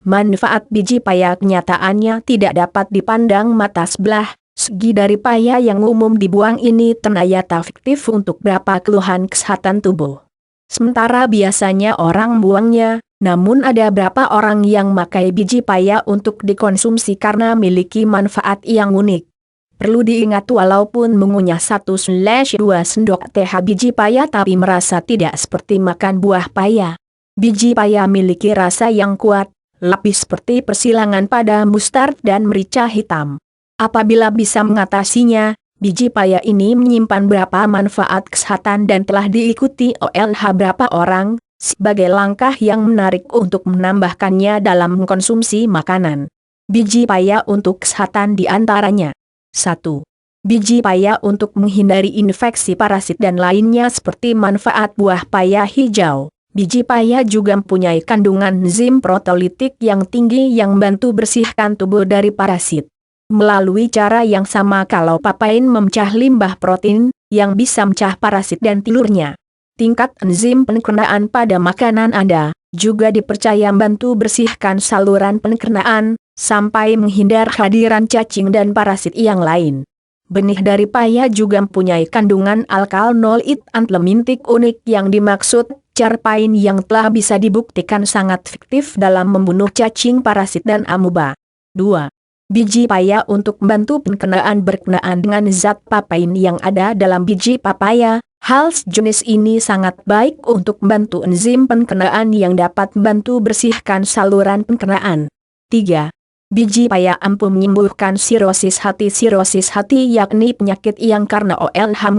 Manfaat biji paya kenyataannya tidak dapat dipandang mata sebelah segi dari paya yang umum dibuang ini ternyata fiktif untuk beberapa keluhan kesehatan tubuh. Sementara biasanya orang buangnya, namun ada beberapa orang yang memakai biji paya untuk dikonsumsi karena memiliki manfaat yang unik. Perlu diingat walaupun mengunyah 1/2 sendok teh biji paya tapi merasa tidak seperti makan buah paya. Biji paya memiliki rasa yang kuat, lebih seperti persilangan pada mustard dan merica hitam. Apabila bisa mengatasinya, biji paya ini menyimpan beberapa manfaat kesehatan dan telah diikuti oleh beberapa orang, sebagai langkah yang menarik untuk menambahkannya dalam mengkonsumsi makanan. Biji paya untuk kesehatan diantaranya. 1. Biji paya untuk menghindari infeksi parasit dan lainnya seperti manfaat buah paya hijau. Biji paya juga mempunyai kandungan enzim protolitik yang tinggi yang membantu bersihkan tubuh dari parasit. Melalui cara yang sama kalau papain memecah limbah protein, yang bisa memecah parasit dan telurnya. Tingkat enzim pencernaan pada makanan Anda, juga dipercaya membantu bersihkan saluran pencernaan, sampai menghindar kehadiran cacing dan parasit yang lain. Benih dari paya juga mempunyai kandungan alkaloid antlemintik unik yang dimaksud, cerpain yang telah bisa dibuktikan sangat efektif dalam membunuh cacing parasit dan amuba. 2. Biji paya untuk membantu pencernaan berkenaan dengan zat papain yang ada dalam biji papaya. Hal sejenis ini sangat baik untuk membantu enzim pencernaan yang dapat membantu bersihkan saluran pencernaan. 3. Biji paya ampuh menyembuhkan sirosis hati. Sirosis hati yakni penyakit yang karena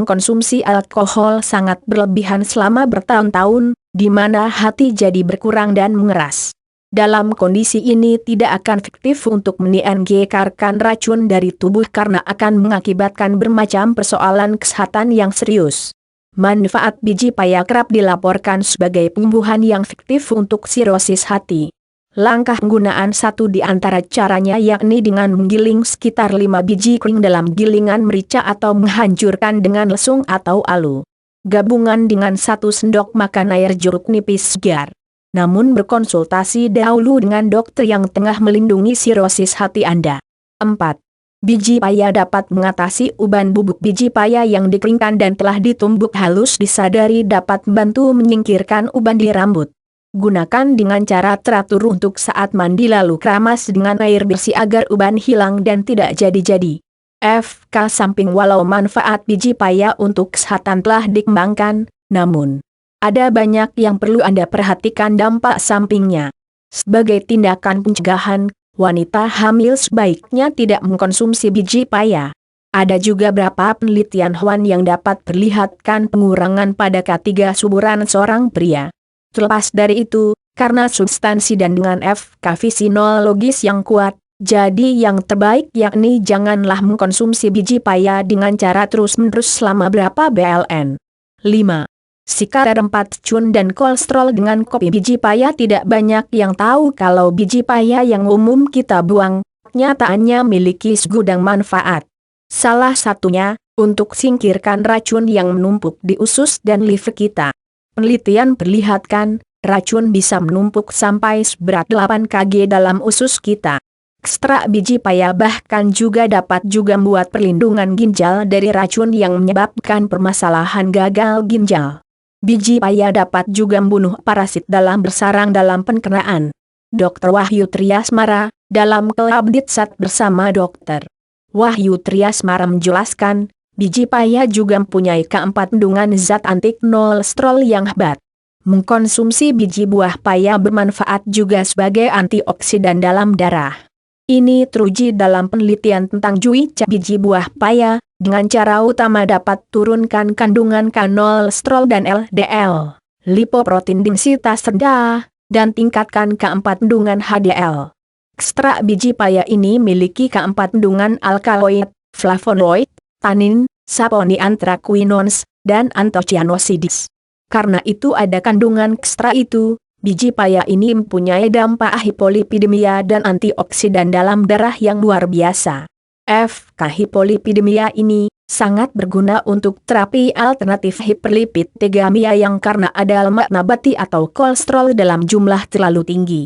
konsumsi alkohol sangat berlebihan selama bertahun-tahun, di mana hati jadi berkurang dan mengeras. Dalam kondisi ini tidak akan efektif untuk meninggalkan racun dari tubuh karena akan mengakibatkan bermacam persoalan kesehatan yang serius. Manfaat biji paya kerap dilaporkan sebagai penyembuhan yang efektif untuk sirosis hati. Langkah penggunaan satu di antara caranya yakni dengan menggiling sekitar 5 biji kering dalam gilingan merica atau menghancurkan dengan lesung atau alu. Gabungan dengan 1 sendok makan air jeruk nipis segar. Namun berkonsultasi dahulu dengan dokter yang tengah melindungi sirosis hati Anda. 4. Biji paya dapat mengatasi uban. Bubuk biji paya yang dikeringkan dan telah ditumbuk halus disadari dapat membantu menyingkirkan uban di rambut. Gunakan dengan cara teratur untuk saat mandi lalu keramas dengan air bersih agar uban hilang dan tidak jadi-jadi. FK samping walau manfaat biji paya untuk kesehatan telah dikembangkan, namun ada banyak yang perlu Anda perhatikan dampak sampingnya. Sebagai tindakan pencegahan, wanita hamil sebaiknya tidak mengkonsumsi biji paya. Ada juga beberapa penelitian hewan yang dapat perlihatkan pengurangan pada K3 suburan seorang pria. Terlepas dari itu, karena substansi dan dengan FK fisiologis yang kuat, jadi yang terbaik yakni janganlah mengkonsumsi biji paya dengan cara terus-menerus selama berapa bulan. 5. Sikar 4 racun dan kolesterol dengan kopi. Biji paya tidak banyak yang tahu kalau biji paya yang umum kita buang, nyataannya memiliki segudang manfaat. Salah satunya, untuk singkirkan racun yang menumpuk di usus dan liver kita. Penelitian perlihatkan, racun bisa menumpuk sampai seberat 8 kg dalam usus kita. Ekstrak biji paya bahkan juga dapat membuat perlindungan ginjal dari racun yang menyebabkan permasalahan gagal ginjal. Biji paya dapat juga membunuh parasit dalam bersarang dalam pencernaan. Dr. Wahyu Triasmara, dalam Kelabditsat bersama Dr. Wahyu Triasmara menjelaskan, biji paya juga mempunyai keempat kandungan zat anti-kolesterol yang hebat. Mengkonsumsi biji buah paya bermanfaat juga sebagai antioksidan dalam darah. Ini teruji dalam penelitian tentang cuica biji buah paya, dengan cara utama dapat turunkan kandungan kolesterol dan LDL, lipoprotein densitas rendah, dan tingkatkan keempat kandungan HDL. Ekstrak biji paya ini memiliki keempat kandungan alkaloid, flavonoid, tanin, saponi anthraquinones, dan antocyanosids. Karena itu ada kandungan ekstrak itu, biji paya ini mempunyai dampak hipolipidemia dan antioksidan dalam darah yang luar biasa. FK hipolipidemia ini sangat berguna untuk terapi alternatif hiperlipidemia yang karena ada lemak nabati atau kolesterol dalam jumlah terlalu tinggi.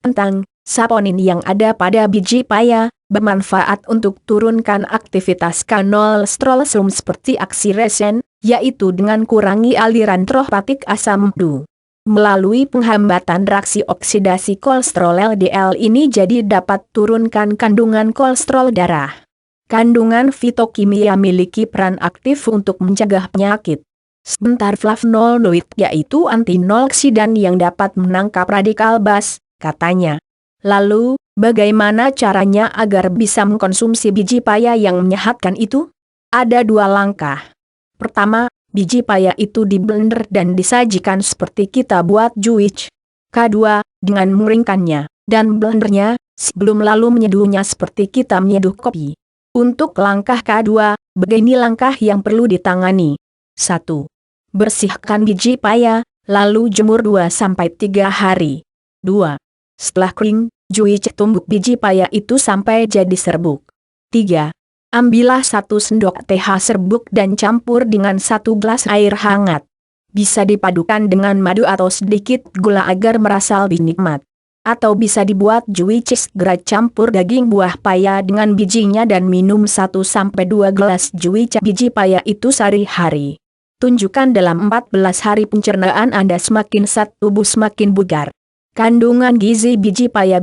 Tentang Saponin yang ada pada biji paya bermanfaat untuk turunkan aktivitas kolesterol seperti oksiresen, yaitu dengan kurangi aliran tropatik asam lambung. Melalui penghambatan reaksi oksidasi kolesterol LDL ini jadi dapat turunkan kandungan kolesterol darah. Kandungan fitokimia memiliki peran aktif untuk mencegah penyakit. Sebentar flavonoid yaitu antioksidan yang dapat menangkap radikal bas, katanya. Lalu, bagaimana caranya agar bisa mengkonsumsi biji paya yang menyehatkan itu? Ada 2 langkah. Pertama, biji paya itu diblender dan disajikan seperti kita buat juice. Kedua, dengan mengeringkannya dan blendernya, sebelum lalu menyeduhnya seperti kita menyeduh kopi. Untuk langkah kedua, begini langkah yang perlu ditangani. 1. Bersihkan biji paya, lalu jemur 2-3 hari. 2. Setelah kering, juice tumbuk biji paya itu sampai jadi serbuk. 3. Ambillah 1 sendok teh serbuk dan campur dengan 1 gelas air hangat. Bisa dipadukan dengan madu atau sedikit gula agar merasa lebih nikmat. Atau bisa dibuat juice segera campur daging buah paya dengan bijinya dan minum 1-2 gelas juice biji paya itu sehari-hari. Tunjukkan dalam 14 hari pencernaan Anda semakin sehat, tubuh semakin bugar. Kandungan gizi biji paya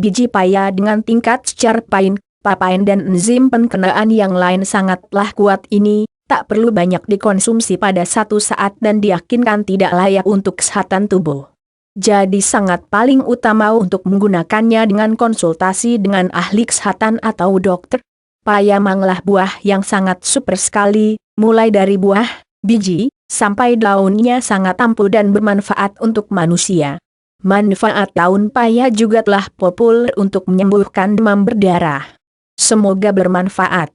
dengan tingkat cerpain, papain dan enzim pencernaan yang lain sangatlah kuat ini, tak perlu banyak dikonsumsi pada satu saat dan diyakinkan tidak layak untuk kesehatan tubuh. Jadi sangat paling utama untuk menggunakannya dengan konsultasi dengan ahli kesehatan atau dokter. Paya manglah buah yang sangat super sekali, mulai dari buah, biji, sampai daunnya sangat ampuh dan bermanfaat untuk manusia. Manfaat daun paya juga telah populer untuk menyembuhkan demam berdarah. Semoga bermanfaat.